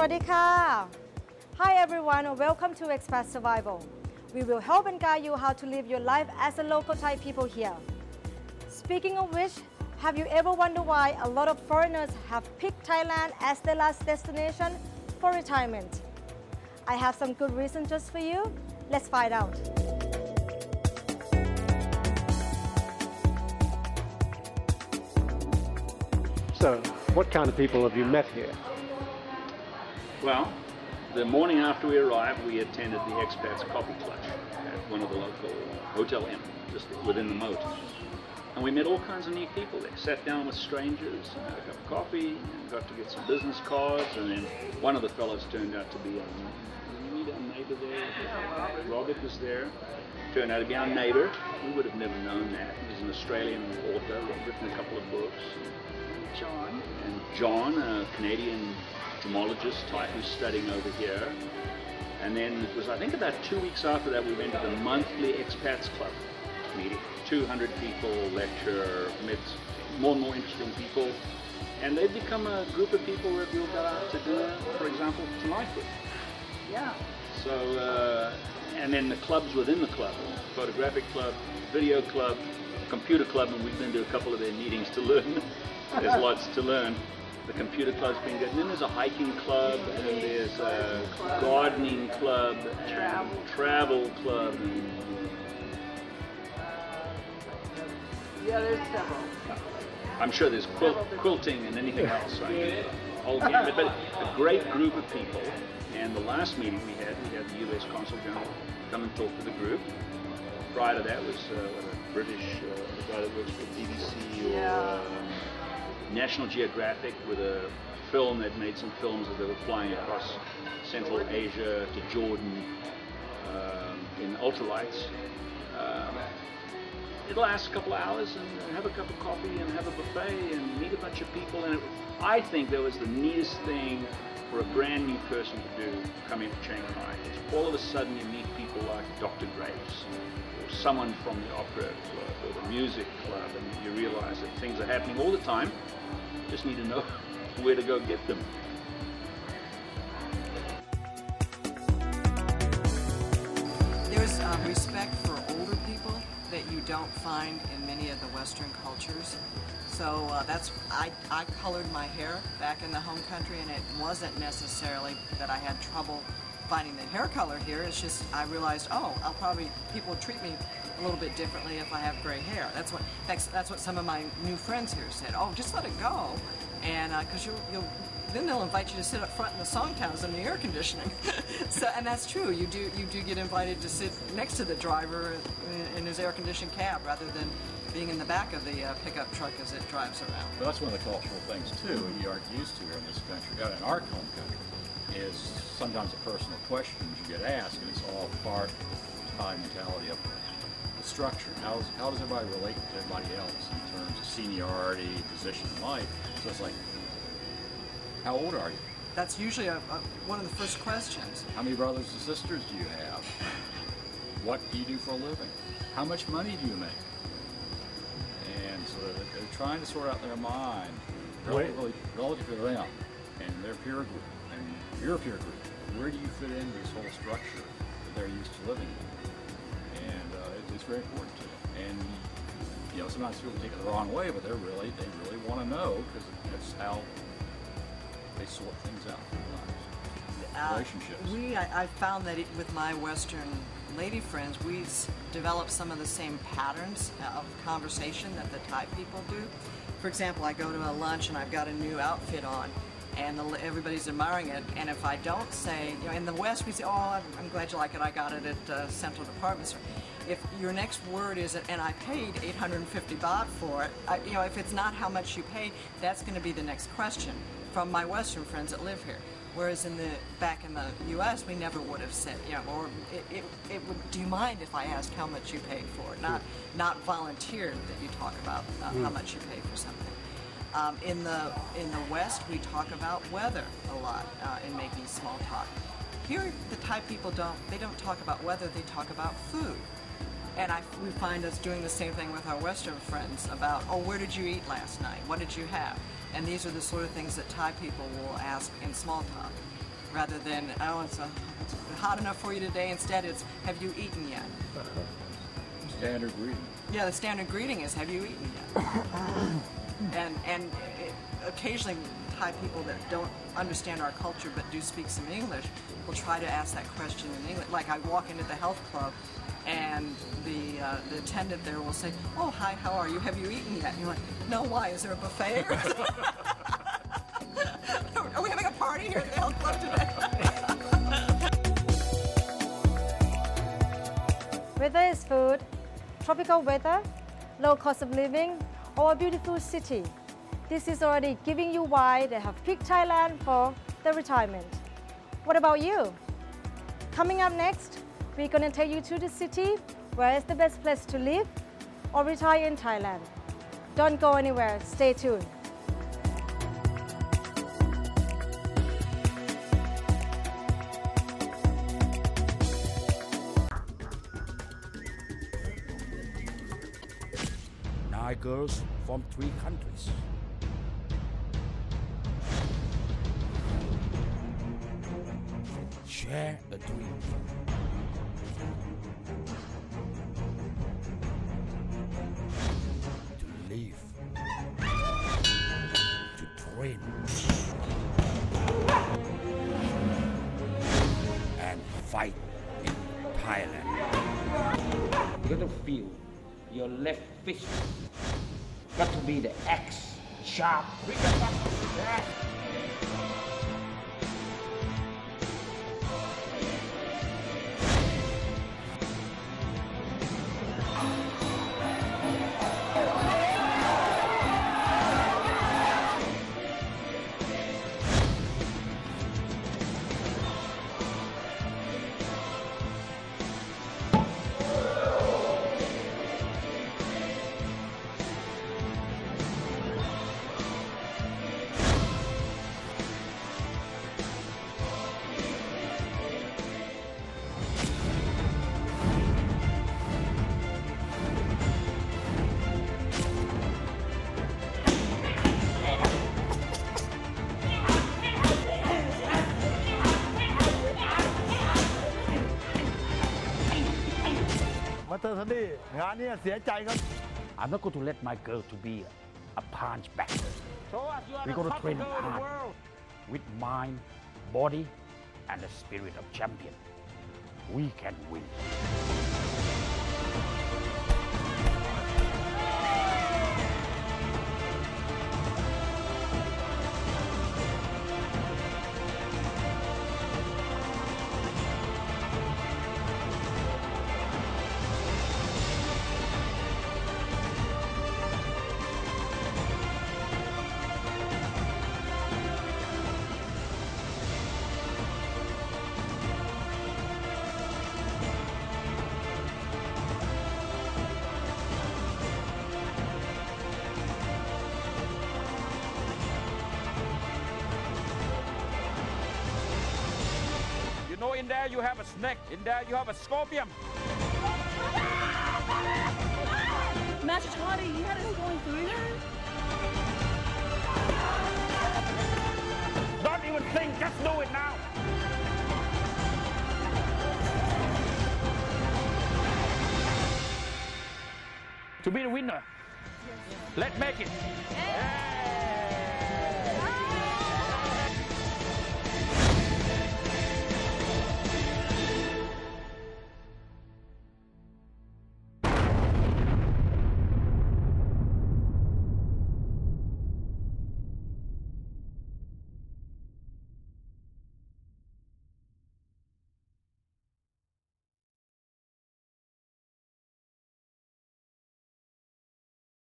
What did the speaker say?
Sawadika! Hi everyone, welcome to Expat Survival. We will help and guide you how to live your life as a local Thai people here. Speaking of which, have you ever wondered why a lot of foreigners have picked Thailand as their last destination for retirement? I have some good reasons just for you. Let's find out. So, what kind of people have you met here? Well, the morning after we arrived, we attended the Expats Coffee Clutch at one of the local hotel inns, just within the moat. And we met all kinds of neat people there. Sat down with strangers, had a cup of coffee, and got to get some business cards. And then one of the fellows turned out to be a neighbor there. Robert was there. Turned out to be our neighbor. We would have never known that. He was an Australian author, written a couple of books. John, a Canadian gemologist type who's studying over here. And then it was, I think, about 2 weeks after that, we went to the monthly Expats Club meeting. 200 people, lecture, met more and more interesting people. And they've become a group of people that we'll go out to dinner, for example, tonight with. Yeah. So, and then the clubs within the club, photographic club, video club, computer club, and we've been to a couple of their meetings to learn. There's lots to learn. The computer club's been good. And then there's a hiking club, and there's a gardening club, and travel club. Yeah, there's several. I'm sure there's quilting and anything else. I mean, whole gamut, but a great group of people. And the last meeting we had the U.S. Consul General come and talk to the group. Prior to that was a British guy that works for BBC or National Geographic with a film. They'd made some films as they were flying across Central Asia to Jordan in ultralights. It'll last a couple of hours and have a cup of coffee and have a buffet and meet a bunch of people. And I think that was the neatest thing for a brand new person to do coming to Chiang Mai. It's all of a sudden you meet people like Dr. Graves or someone from the opera club or the music club, and you realize that things are happening all the time. You just need to know where to go get them. There's respect for older people that you don't find in many of the Western cultures. So I colored my hair back in the home country, and it wasn't necessarily that I had trouble finding the hair color here. It's just I realized, people will treat me a little bit differently if I have gray hair. That's what some of my new friends here said. Oh, just let it go, and because then they'll invite you to sit up front in the Songtowns in the air conditioning. And that's true. You do get invited to sit next to the driver in his air conditioned cab rather than being in the back of the pickup truck as it drives around. But that's one of the cultural things too you aren't used to here in this country, in our home country, is sometimes the personal questions you get asked, and it's all part of the Thai mentality of the structure. How does everybody relate to everybody else in terms of seniority, position in life? So it's like, how old are you? That's usually one of the first questions. How many brothers and sisters do you have? What do you do for a living? How much money do you make? And so they're trying to sort out their mind relative to them and their peer group and your peer group. Where do you fit into this whole structure that they're used to living in? And it's very important to them. And sometimes people take it the wrong way, but they really want to know, because that's how they sort things out in their lives. Relationships. I found that with my Western lady friends, we develop some of the same patterns of conversation that the Thai people do. For example, I go to a lunch and I've got a new outfit on, and everybody's admiring it. And if I don't say, in the West we say, "Oh, I'm glad you like it. I got it at Central Department Store." If your next word is, "And I paid 850 baht for it," if it's not how much you paid, that's going to be the next question from my Western friends that live here. Whereas back in the U.S., we never would have said, or it would. Do you mind if I asked how much you paid for it? Not volunteered that you talk about how much you paid for something. In the West, we talk about weather a lot in making small talk. Here, the Thai people don't talk about weather. They talk about food. And we find us doing the same thing with our Western friends about, where did you eat last night? What did you have? And these are the sort of things that Thai people will ask in small talk. rather than, oh, it's hot enough for you today. Instead, it's, have you eaten yet? Standard greeting. Yeah, the standard greeting is, have you eaten yet? and occasionally Thai people that don't understand our culture but do speak some English will try to ask that question in English. Like I walk into the health club and the attendant there will say, oh, hi, how are you? Have you eaten yet? And you're like, no, why? Is there a buffet? Are we having a party here at the health club today? Whether it's food, tropical weather, low cost of living, or a beautiful city, this is already giving you why they have picked Thailand for the retirement. What about you? Coming up next, we're going to take you to the city where it's the best place to live or retire in Thailand. Don't go anywhere, stay tuned. Nine girls from 3 countries. Share a dream. To live. To train. And fight in Thailand. You got to feel your left fist got to be the axe, sharp. I'm not going to let my girl to be a punch bag. We're going to train hard with mind, body, and the spirit of champion. We can win. You know, in there you have a snake, in there you have a scorpion. Master Toddy, you had us going through there? Don't even think, just do it now. To be the winner, let's make it.